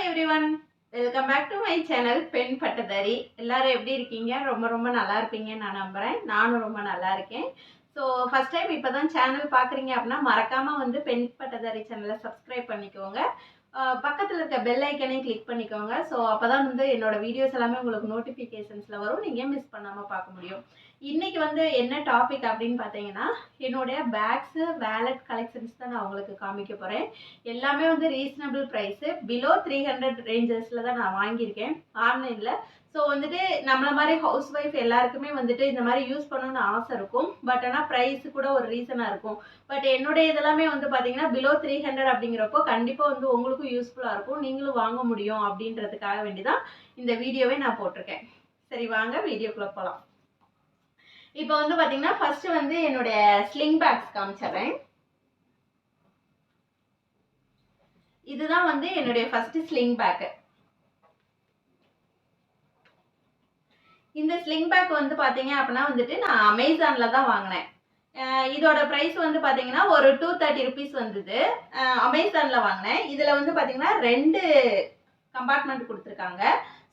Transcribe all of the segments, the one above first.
Everyone, welcome back to my channel பெண் பட்டதாரி. எல்லாரும் எப்படி இருக்கீங்க? ரொம்ப ரொம்ப நல்லா இருப்பீங்கன்னு நான் நம்புகிறேன். நானும் ரொம்ப நல்லா இருக்கேன். ஸோ ஃபஸ்ட் டைம் இப்போ தான் சேனல் பார்க்குறீங்க அப்படின்னா மறக்காமல் வந்து பெண் பட்டதாரி சேனலை சப்ஸ்கிரைப் பண்ணிக்கோங்க. பக்கத்தில் இருக்க பெல் ஐக்கனையும் கிளிக் பண்ணிக்கோங்க. ஸோ அப்போ தான் வந்து என்னோடய வீடியோஸ் எல்லாமே உங்களுக்கு நோட்டிஃபிகேஷன்ஸில் வரும். நீங்கள் மிஸ் பண்ணாமல் பார்க்க முடியும். இன்றைக்கி வந்து என்ன டாபிக் அப்படின்னு பார்த்தீங்கன்னா, என்னுடைய பேக்ஸு வேலட் கலெக்ஷன்ஸ் தான் நான் உங்களுக்கு காமிக்க போகிறேன். எல்லாமே வந்து ரீசனபிள் ப்ரைஸு, பிலோ 300 ரேஞ்சஸில் தான் நான் வாங்கியிருக்கேன் ஆன்லைனில். ஸோ வந்துட்டு நம்மள மாதிரி ஹவுஸ் ஒய்ஃப் எல்லாருக்குமே வந்துட்டு இந்த மாதிரி யூஸ் பண்ணணும்னு ஆசை இருக்கும். பட் ஆனால் ப்ரைஸு கூட ஒரு ரீசனாக இருக்கும். பட் என்னுடைய இதெல்லாமே வந்து பார்த்தீங்கன்னா பிலோ 300 அப்படிங்கிறப்போ கண்டிப்பாக வந்து உங்களுக்கும் யூஸ்ஃபுல்லாக இருக்கும், நீங்களும் வாங்க முடியும் அப்படின்றதுக்காக வேண்டி தான் இந்த வீடியோவே நான் போட்டிருக்கேன். சரி, வாங்க வீடியோக்குள்ளே போகலாம். இப்போ வந்து பார்த்தீங்கன்னா ஃபர்ஸ்ட் வந்து என்னுடைய ஸ்லிங் பேக்ஸ் காமிச்சிடுறேன். இதுதான் வந்து என்னுடைய ஃபர்ஸ்ட் ஸ்லிங் பேக்கு. இந்த ஸ்லிங் பேக் வந்து பார்த்தீங்க அப்படின்னா வந்துட்டு நான் அமேசானில் தான் வாங்கினேன். இதோட ப்ரைஸ் வந்து பார்த்தீங்கன்னா ஒரு 230 ருபீஸ் வந்தது. அமேசானில் வாங்கினேன். இதில் வந்து பார்த்தீங்கன்னா 2 கம்பார்ட்மெண்ட் கொடுத்துருக்காங்க.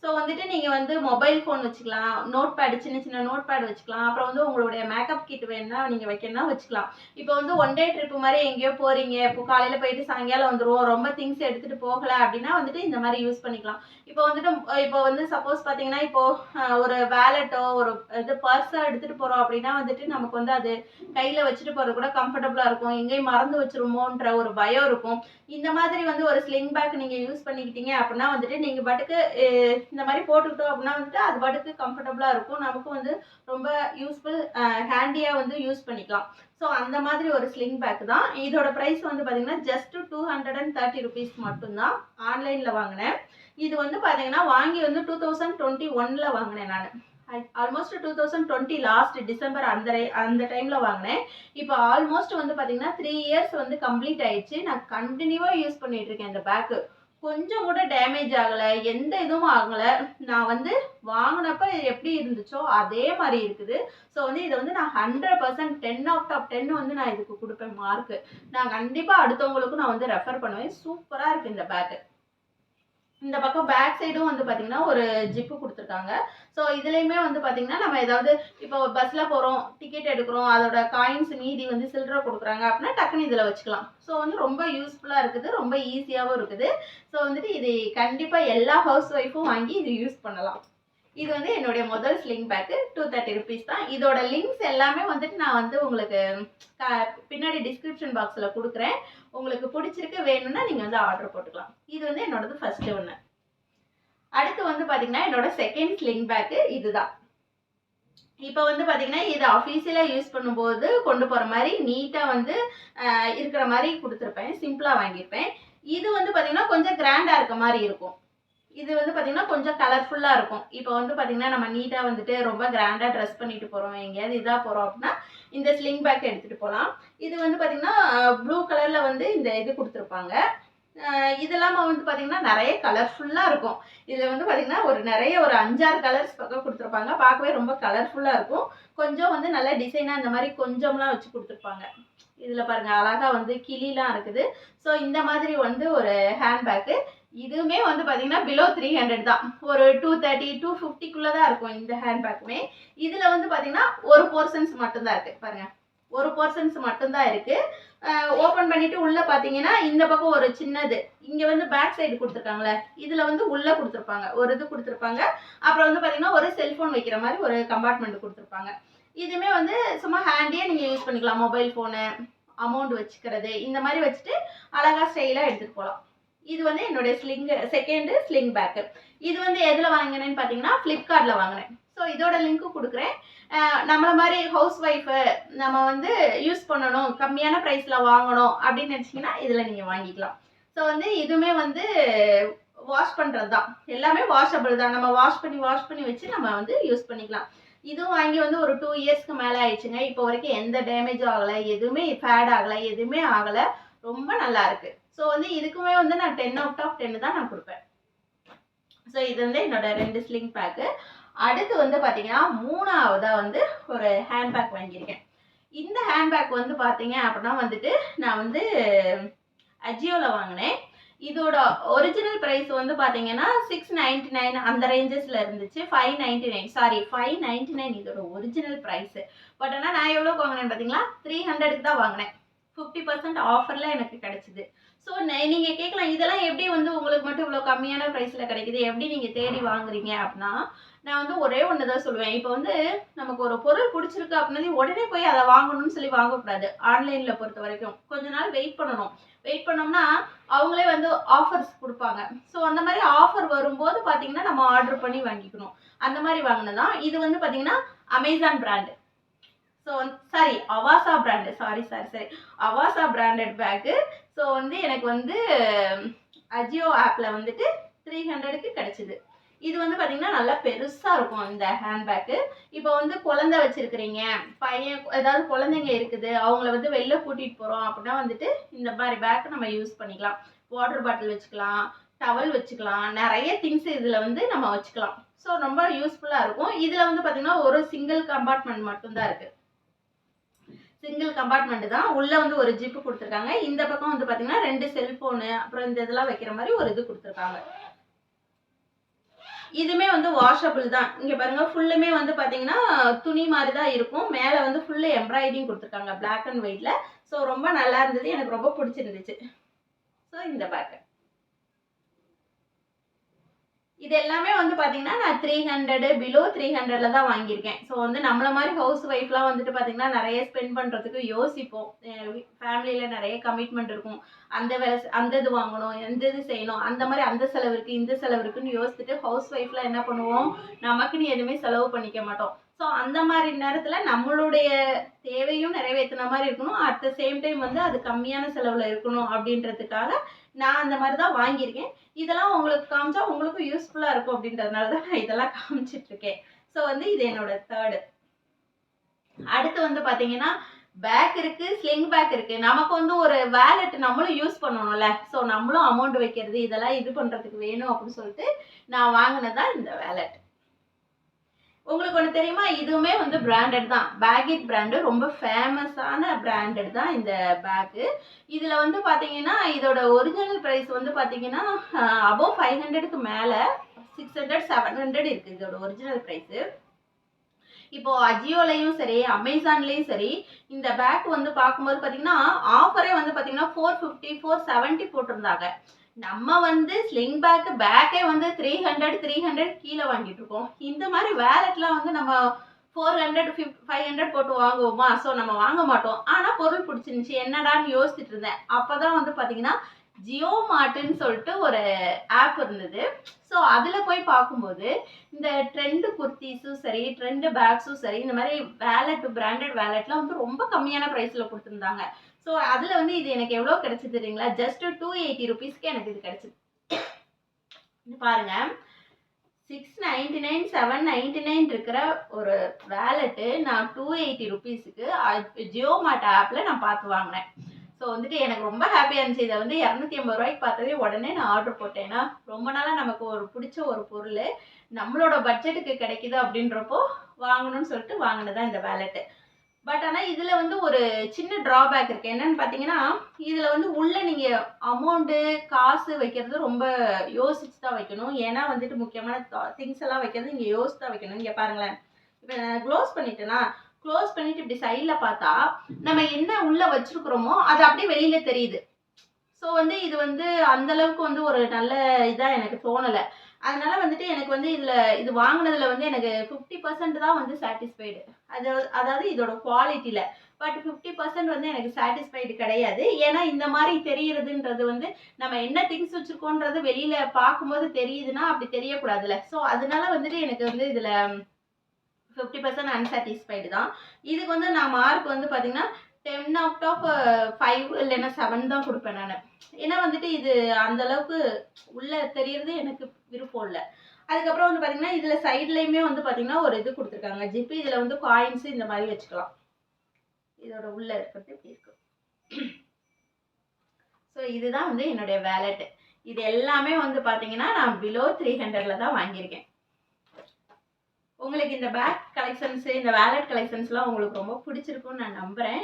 ஸோ வந்துட்டு நீங்கள் வந்து மொபைல் ஃபோன் வச்சுக்கலாம், நோட் பேடு, சின்ன சின்ன நோட் பேட் வச்சுக்கலாம். அப்புறம் வந்து உங்களுடைய மேக்கப் கிட் வேணுன்னா நீங்கள் வைக்கணும்னா வச்சுக்கலாம். இப்போ வந்து ஒன் டே ட்ரிப்பு மாதிரி எங்கேயோ போகிறீங்க, இப்போ காலையில் போயிட்டு சாயங்காலம் வந்துடுவோம், ரொம்ப திங்ஸ் எடுத்துகிட்டு போகலை அப்படின்னா வந்துட்டு இந்த மாதிரி யூஸ் பண்ணிக்கலாம். இப்போ வந்துட்டு இப்போ வந்து சப்போஸ் பார்த்தீங்கன்னா இப்போது ஒரு வேலெட்டோ ஒரு இது பர்ஸோ எடுத்துகிட்டு போகிறோம் அப்படின்னா வந்துட்டு நமக்கு வந்து அது கையில் வச்சுட்டு போகிறது கூட கம்ஃபர்டபுளாக இருக்கும். எங்கேயும் மறந்து வச்சுருமோன்ற ஒரு பயம் இருக்கும். இந்த மாதிரி வந்து ஒரு ஸ்லிங் பேக் நீங்கள் யூஸ் பண்ணிக்கிட்டீங்க அப்படின்னா வந்துட்டு நீங்கள் பாட்டுக்கு இந்த மாதிரி போட்டுக்கிட்டோம் அப்படின்னா வந்துட்டு அது பாட்டுக்கு கம்ஃபர்டபுளாக இருக்கும். நமக்கு வந்து ரொம்ப யூஸ்ஃபுல், ஹேண்டியாக வந்து யூஸ் பண்ணிக்கலாம். ஸோ அந்த மாதிரி ஒரு ஸ்லிங் பேக் தான். இதோட ப்ரைஸ் வந்து பார்த்தீங்கன்னா ஜஸ்ட் 230 ருபீஸ் மட்டும்தான். ஆன்லைனில் வாங்கினேன். இது வந்து பார்த்தீங்கன்னா வாங்கி வந்து 2021 வாங்கினேன் நான். ஆல்மோஸ்ட் 2020 லாஸ்ட் டிசம்பர் அந்த டைமில் வாங்கினேன். இப்போ ஆல்மோஸ்ட் வந்து பார்த்தீங்கன்னா 3 இயர்ஸ் வந்து கம்ப்ளீட் ஆயிடுச்சு. நான் கண்டினியூவாக யூஸ் பண்ணிட்டு இருக்கேன் இந்த பேக்கு. கொஞ்சம் கூட டேமேஜ் ஆகலை, எந்த இதுவும் ஆகலை. நான் வந்து வாங்கினப்ப எப்படி இருந்துச்சோ அதே மாதிரி இருக்குது. ஸோ வந்து இதை வந்து நான் 100% 10 அவுட் ஆஃப் 10 வந்து நான் இதுக்கு கொடுப்பேன் மார்க்கு. நான் கண்டிப்பாக அடுத்தவங்களுக்கும் நான் வந்து ரெஃபர் பண்ணுவேன். சூப்பராக இருக்குது இந்த பேக்கு. இந்த பக்கம் பேக் சைடும் வந்து பார்த்தீங்கன்னா ஒரு ஜிப்பு கொடுத்துருக்காங்க. ஸோ இதுலேயுமே வந்து பார்த்தீங்கன்னா நம்ம ஏதாவது இப்போ பஸ்ஸில் போகிறோம், டிக்கெட் எடுக்கிறோம், அதோட காயின்ஸ் மீதி வந்து சில்லறை கொடுக்குறாங்க அப்படின்னா டக்குன்னு இதில் வச்சுக்கலாம். ஸோ வந்து ரொம்ப யூஸ்ஃபுல்லாக இருக்குது, ரொம்ப ஈஸியாகவும் இருக்குது. ஸோ வந்துட்டு இது கண்டிப்பாக எல்லா ஹவுஸ் ஒய்ஃபும் வாங்கி இது யூஸ் பண்ணலாம். இது வந்து என்னுடைய முதல் ஸ்லிங் பேக்கு. 230 ருபீஸ் தான். இதோட லிங்க்ஸ் எல்லாமே வந்துட்டு நான் வந்து உங்களுக்கு பின்னாடி டிஸ்கிரிப்ஷன் பாக்ஸில் கொடுக்குறேன். உங்களுக்கு பிடிச்சிருக்கு வேணும்னா நீங்கள் வந்து ஆர்டர் போட்டுக்கலாம். இது வந்து என்னோடது ஃபர்ஸ்ட் ஒன்று. அடுத்து வந்து பார்த்தீங்கன்னா என்னோட செகண்ட் ஸ்லிங் பேக்கு இதுதான். இப்போ வந்து பார்த்தீங்கன்னா இது அஃபீஷியலாக யூஸ் பண்ணும்போது கொண்டு போகிற மாதிரி நீட்டாக வந்து இருக்கிற மாதிரி கொடுத்துருப்பேன். சிம்பிளாக வாங்கியிருப்பேன். இது வந்து பார்த்தீங்கன்னா கொஞ்சம் கிராண்டாக இருக்க மாதிரி இருக்கும். இது வந்து பார்த்தீங்கன்னா கொஞ்சம் கலர்ஃபுல்லாக இருக்கும். இப்போ வந்து பார்த்தீங்கன்னா நம்ம நீட்டாக வந்துட்டு ரொம்ப கிராண்டாக ட்ரெஸ் பண்ணிட்டு போகிறோம், எங்கேயாவது இதாக போகிறோம் அப்படின்னா இந்த ஸ்லிங் பேக் எடுத்துகிட்டு போகலாம். இது வந்து பார்த்தீங்கன்னா ப்ளூ கலரில் வந்து இந்த இது கொடுத்துருப்பாங்க. இதெல்லாம் வந்து பார்த்தீங்கன்னா நிறைய கலர்ஃபுல்லாக இருக்கும். இதில் வந்து பார்த்தீங்கன்னா ஒரு 5-6 கலர்ஸ் பக்கம் கொடுத்துருப்பாங்க. பார்க்கவே ரொம்ப கலர்ஃபுல்லாக இருக்கும். கொஞ்சம் வந்து நல்ல டிசைனாக இந்த மாதிரி கொஞ்சம்லாம் வச்சு கொடுத்துருப்பாங்க. இதில் பாருங்கள் அழகாக வந்து கிளிலாம் இருக்குது. ஸோ இந்த மாதிரி வந்து ஒரு ஹேண்ட்பேக்கு. இதுவுமே வந்து பார்த்தீங்கன்னா பிலோ 300 தான். ஒரு 230 250க்குள்ளே தான் இருக்கும் இந்த ஹேண்ட்பேக்குமே. இதில் வந்து பார்த்தீங்கன்னா ஒரு போர்ஷன்ஸ் மட்டும்தான் இருக்குது. பாருங்கள், ஒரு போர்ஷன்ஸ் மட்டும்தான் இருக்குது. ஓப்பன் பண்ணிவிட்டு உள்ளே பார்த்தீங்கன்னா இந்த பக்கம் ஒரு சின்னது இங்கே வந்து பேக் சைடு கொடுத்துருக்காங்களே, இதில் வந்து உள்ளே கொடுத்துருப்பாங்க, ஒரு இது கொடுத்துருப்பாங்க. அப்புறம் வந்து பார்த்தீங்கன்னா ஒரு செல்ஃபோன் வைக்கிற மாதிரி ஒரு கம்பார்ட்மெண்ட் கொடுத்துருப்பாங்க. இதுவுமே வந்து சும்மா ஹேண்டியாக நீங்கள் யூஸ் பண்ணிக்கலாம். மொபைல் ஃபோனு, அமௌண்ட் வச்சுக்கிறது, இந்த மாதிரி வச்சுட்டு அழகாக ஸ்டைலாக எடுத்துகிட்டு போகலாம். இது வந்து என்னுடைய செகண்ட் ஸ்லிங் பேக்கு. இது வந்து எதில் வாங்கினேன்னு பார்த்தீங்கன்னா ஃப்ளிப்கார்ட்டில் வாங்கினேன். ஸோ இதோட லிங்க்கும் கொடுக்குறேன். நம்மளை மாதிரி ஹவுஸ் ஒய்ஃபு நம்ம வந்து யூஸ் பண்ணணும், கம்மியான ப்ரைஸில் வாங்கணும் அப்படின்னு நினச்சிங்கன்னா இதில் நீங்கள் வாங்கிக்கலாம். ஸோ வந்து இதுவுமே வந்து வாஷ் பண்ணுறது தான், எல்லாமே வாஷபிள் தான். நம்ம வாஷ் பண்ணி வச்சு நம்ம வந்து யூஸ் பண்ணிக்கலாம். இதுவும் வாங்கி வந்து ஒரு 2 இயர்ஸ்க்கு மேலே ஆயிடுச்சுங்க. இப்போ வரைக்கும் எந்த டேமேஜும் ஆகலை, எதுவுமே ஃபேட் ஆகலை, எதுவுமே ஆகலை. ரொம்ப நல்லா இருக்குது. ஸோ வந்து இதுக்குமே வந்து நான் 10 அவுட் ஆஃப் 10 தான் நான் கொடுப்பேன். ஸோ இது வந்து என்னோட 2 ஸ்லிங் பேக்கு. அடுத்து வந்து பார்த்தீங்கன்னா மூணாவதாக வந்து ஒரு ஹேண்ட்பேக் வாங்கியிருக்கேன். இந்த ஹேண்ட்பேக் வந்து பார்த்தீங்க அப்படின்னா வந்துட்டு நான் வந்து அஜியோவில் வாங்கினேன். இதோட ஒரிஜினல் பிரைஸ் வந்து பாத்தீங்கன்னா 699 அந்த ரேஞ்சஸ்ல இருந்துச்சு. 599 சாரி 599 இதோட ஒரிஜினல் பிரைஸ். பட் ஆனா நான் எவ்வளவு வாங்கினேன் பாத்தீங்களா, 300க்கு தான் வாங்கினேன். 50% ஆஃபர்ல எனக்கு கிடைச்சது. ஸோ நீங்க கேட்கலாம், இதெல்லாம் எப்படி வந்து உங்களுக்கு மட்டும் இவ்வளோ கம்மியான ப்ரைஸ்ல கிடைக்குது, எப்படி நீங்க தேடி வாங்குறீங்க அப்படின்னா, நான் வந்து ஒரே ஒன்று தான் சொல்லுவேன். இப்போ வந்து நமக்கு ஒரு பொருள் பிடிச்சிருக்கு அப்படின்னா உடனே போய் அதை வாங்கணும்னு சொல்லி வாங்கக்கூடாது. ஆன்லைன்ல பொறுத்த வரைக்கும் கொஞ்ச நாள் வெயிட் பண்ணணும். வெயிட் பண்ணோம்னா அவங்களே வந்து ஆஃபர்ஸ் கொடுப்பாங்க. ஸோ அந்த மாதிரி ஆஃபர் வரும்போது பார்த்தீங்கன்னா நம்ம ஆர்டர் பண்ணி வாங்கிக்கணும். அந்த மாதிரி வாங்கினதான் இது வந்து பார்த்தீங்கன்னா Amazon brand. So sorry Avaasa brand, sorry Avaasa branded bag. So வந்து எனக்கு வந்து அஜியோ ஆப்பில் வந்துட்டு 300க்கு கிடைச்சிது. இது வந்து பார்த்தீங்கன்னா நல்லா பெருசாக இருக்கும் இந்த ஹேண்ட்பேக்கு. இப்போ வந்து குழந்தை வச்சிருக்கிறீங்க, பையன் ஏதாவது குழந்தைங்க இருக்குது, அவங்கள வந்து வெளில கூட்டிகிட்டு போகிறோம் அப்படின்னா வந்துட்டு இந்த மாதிரி பேக் நம்ம யூஸ் பண்ணிக்கலாம். வாட்டர் பாட்டில் வச்சுக்கலாம், டவல் வச்சுக்கலாம், நிறைய திங்ஸ் இதில் வந்து நம்ம வச்சுக்கலாம். ஸோ ரொம்ப யூஸ்ஃபுல்லாக இருக்கும். இதில் வந்து பார்த்தீங்கன்னா ஒரு சிங்கிள் கம்பார்ட்மெண்ட் மட்டும்தான் இருக்குது. சிங்கிள் கம்பார்ட்மெண்ட் தான். உள்ள வந்து ஒரு ஜிப்பு கொடுத்துருக்காங்க. இந்த பக்கம் வந்து பார்த்தீங்கன்னா 2 செல்ஃபோனு அப்புறம் இந்த இதெல்லாம் வைக்கிற மாதிரி ஒரு இது கொடுத்துருக்காங்க. இதுமே வந்து வாஷபிள் தான். இங்க பாருங்க ஃபுல்லுமே வந்து பார்த்தீங்கன்னா துணி மாதிரி தான் இருக்கும். மேலே வந்து ஃபுல்லு எம்ப்ராய்டிங் கொடுத்துருக்காங்க பிளாக் அண்ட் ஒயிட்ல. ஸோ ரொம்ப நல்லா இருந்தது, எனக்கு ரொம்ப பிடிச்சிருந்துச்சு. ஸோ இந்த பேக்கு இது எல்லாமே வந்து பார்த்தீங்கன்னா நான் 300 பிலோ 300ல தான் வாங்கியிருக்கேன். ஸோ வந்து நம்மள மாதிரி ஹவுஸ் ஒய்ஃப்லாம் வந்துட்டு பார்த்தீங்கன்னா நிறைய ஸ்பெண்ட் பண்ணுறதுக்கு யோசிப்போம். ஃபேமிலியில் நிறைய கமிட்மெண்ட் இருக்கும். அந்த வேலை அந்த இது வாங்கணும், எந்த இது செய்யணும், அந்த மாதிரி அந்த செலவு இருக்குது இந்த செலவு இருக்குன்னு யோசிச்சுட்டு ஹவுஸ் ஒய்ஃப்லாம் என்ன பண்ணுவோம், நமக்குன்னு எதுவுமே செலவு பண்ணிக்க மாட்டோம். ஸோ அந்த மாதிரி நேரத்தில் நம்மளுடைய தேவையும் நிறைவேற்றின மாதிரி இருக்கணும், அட் த சேம் டைம் வந்து அது கம்மியான செலவில் இருக்கணும் அப்படின்றதுக்காக நான் அந்த மாதிரி தான் வாங்கியிருக்கேன். இதெல்லாம் உங்களுக்கு காமிச்சா உங்களுக்கும் யூஸ்ஃபுல்லாக இருக்கும் அப்படின்றதுனால தான் நான் இதெல்லாம் காமிச்சிட்ருக்கேன். ஸோ வந்து இது என்னோட தேர்டு. அடுத்து வந்து பார்த்தீங்கன்னா பேக் இருக்கு, ஸ்லிங் பேக் இருக்கு. நமக்கு வந்து ஒரு வேலெட் நம்மளும் யூஸ் பண்ணணும்ல. ஸோ நம்மளும் அமௌண்ட் வைக்கிறது இதெல்லாம் இது பண்ணுறதுக்கு வேணும் அப்படின்னு சொல்லிட்டு நான் வாங்கினதான் இந்த வேலெட். உங்களுக்கு ஒன்று தெரியுமா, இதுவுமே வந்து பிராண்டட் தான். பேகிட் பிராண்டு ரொம்ப ஃபேமஸான பிராண்டட் தான் இந்த பேக்கு. இதில் வந்து பார்த்தீங்கன்னா இதோட ஒரிஜினல் ப்ரைஸ் வந்து பார்த்தீங்கன்னா அபோவ் 500க்கு மேலே 600 700 இருக்குது இதோட ஒரிஜினல் ப்ரைஸு. இப்போ அஜியோலையும் சரி அமேசான்லேயும் சரி இந்த பேக் வந்து பார்க்கும்போது பார்த்தீங்கன்னா ஆஃபரே வந்து பார்த்தீங்கன்னா 450 470 போட்டிருந்தாங்க. நம்ம வந்து ஸ்லிங் பேக்கே வந்து 300 கீழே வாங்கிட்டு இருக்கோம். இந்த மாதிரி வேலெட்லாம் வந்து நம்ம 400 500 போட்டு வாங்குவோமா? ஸோ நம்ம வாங்க மாட்டோம். ஆனால் பொருள் பிடிச்சிருந்துச்சி, என்னடான்னு யோசிச்சுட்டு இருந்தேன். அப்போ தான் வந்து பார்த்தீங்கன்னா ஜியோ மார்ட்டுன்னு சொல்லிட்டு ஒரு ஆப் இருந்தது. ஸோ அதில் போய் பார்க்கும்போது இந்த ட்ரெண்டு குர்த்திஸும் சரி ட்ரெண்டு பேக்ஸும் சரி இந்த மாதிரி வேலெட் பிராண்டட் வேலெட்லாம் வந்து ரொம்ப கம்மியான ப்ரைஸில் கொடுத்துருந்தாங்க. ஸோ அதில் வந்து இது எனக்கு எவ்வளோ கிடைச்சிது தெரியுங்களா? ஜஸ்ட் 280 ருபீஸ்க்கு எனக்கு இது கிடைச்சிது. பாருங்க 699 799 இருக்கிற ஒரு வேலெட்டு நான் 280 ருபீஸுக்கு ஜியோ மார்ட் ஆப்பில் நான் பார்த்து வாங்கினேன். ஸோ வந்துட்டு எனக்கு ரொம்ப ஹாப்பியாக இருந்துச்சு. இதை வந்து 250 ரூபாய்க்கு பார்த்ததே உடனே நான் ஆர்டர் போட்டேன். ஏன்னா ரொம்ப நாளாக நமக்கு ஒரு பிடிச்ச ஒரு பொருள் நம்மளோட பட்ஜெட்டுக்கு கிடைக்குது அப்படின்றப்போ வாங்கணும்னு சொல்லிட்டு வாங்கினதான் இந்த வேலெட்டு. பட் ஆனால் இதில் வந்து ஒரு சின்ன ட்ராபேக் இருக்குது. என்னன்னு பார்த்தீங்கன்னா இதில் வந்து உள்ள நீங்கள் அமௌண்ட்டு காசு வைக்கிறது ரொம்ப யோசிச்சு தான் வைக்கணும். ஏன்னா வந்துட்டு முக்கியமான திங்ஸ் எல்லாம் வைக்கிறது இங்கே யோசிச்சு தான் வைக்கணும். இங்கே பாருங்களேன், இப்போ நான் க்ளோஸ் பண்ணிட்டேன்னா க்ளோஸ் பண்ணிட்டு இப்படி சைடில் பார்த்தா நம்ம என்ன உள்ளே வச்சுருக்குறோமோ அது அப்படியே வெளியில் தெரியுது. ஸோ வந்து இது வந்து அந்தளவுக்கு வந்து ஒரு நல்ல இதாக எனக்கு தோணலை. அதனால வந்துட்டு எனக்கு வந்து இதில் இது வாங்கினதில் வந்து எனக்கு 50% தான் வந்து சாட்டிஸ்ஃபைடு. அதாவது இதோட குவாலிட்டியில். பட் 50% வந்து எனக்கு சாட்டிஸ்ஃபைடு கிடையாது. ஏன்னா இந்த மாதிரி தெரிகிறதுன்றது வந்து நம்ம என்ன திங்ஸ் வச்சுருக்கோன்றது வெளியில் பார்க்கும்போது தெரியுதுன்னா அப்படி தெரியக்கூடாதுல்ல. ஸோ அதனால வந்துட்டு எனக்கு வந்து இதில் 50% அன்சாட்டிஸ்ஃபைடு தான். இதுக்கு வந்து நான் மார்க் வந்து பார்த்தீங்கன்னா 10 அவுட் ஆஃப் 5 இல்லைன்னா 7 தான் கொடுப்பேன் நான். ஏன்னா வந்துட்டு இது அந்தளவுக்கு உள்ளே தெரியறது எனக்கு விருப்பம் இல்லை. அதுக்கப்புறம் வந்து பார்த்தீங்கன்னா இதில் சைட்லேயுமே வந்து பார்த்தீங்கன்னா ஒரு இது கொடுத்துருக்காங்க ஜிப்பு. இதில் வந்து காயின்ஸு இந்த மாதிரி வச்சுக்கலாம். இதோட உள்ளே இருக்கிறது இப்படி இருக்கு. ஸோ இதுதான் வந்து என்னுடைய வேலெட்டு. இது எல்லாமே வந்து பார்த்தீங்கன்னா நான் பிலோ 300ல தான் வாங்கியிருக்கேன். உங்களுக்கு இந்த பேக் கலெக்ஷன்ஸு, இந்த வேலட் கலெக்ஷன்ஸ்லாம் உங்களுக்கு ரொம்ப பிடிச்சிருக்கும்னு நான் நம்புகிறேன்.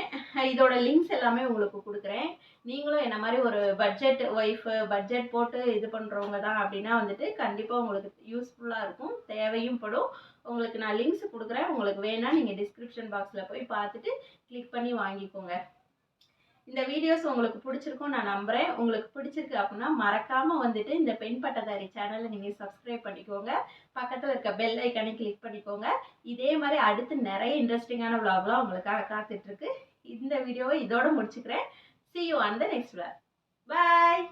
இதோட லிங்க்ஸ் எல்லாமே உங்களுக்கு கொடுக்குறேன். நீங்களும் என்ன மாதிரி ஒரு பட்ஜெட் ஒய்ஃபு, பட்ஜெட் போட்டு இது பண்ணுறவங்க தான் அப்படின்னா வந்துட்டு கண்டிப்பாக உங்களுக்கு யூஸ்ஃபுல்லாக இருக்கும், தேவையும் படும். உங்களுக்கு நான் லிங்க்ஸ் கொடுக்குறேன். உங்களுக்கு வேணால் நீங்கள் டிஸ்கிரிப்ஷன் பாக்ஸில் போய் பார்த்துட்டு கிளிக் பண்ணி வாங்கிக்கோங்க. இந்த வீடியோஸ் உங்களுக்கு பிடிச்சிருக்கும் நான் நம்புகிறேன். உங்களுக்கு பிடிச்சிருக்கு அப்படின்னா மறக்காமல் வந்துட்டு இந்த பெண் பட்டதாரி சேனலை நீங்கள் சப்ஸ்கிரைப் பண்ணிக்கோங்க. பக்கத்தில் இருக்க பெல் ஐக்கானை கிளிக் பண்ணிக்கோங்க. இதே மாதிரி அடுத்து நிறைய இன்ட்ரெஸ்டிங்கான விளாக்லாம் உங்களுக்காக காத்துட்ருக்கு. இந்த வீடியோவை இதோட முடிச்சுக்கிறேன். See you on the next vlog. Bye.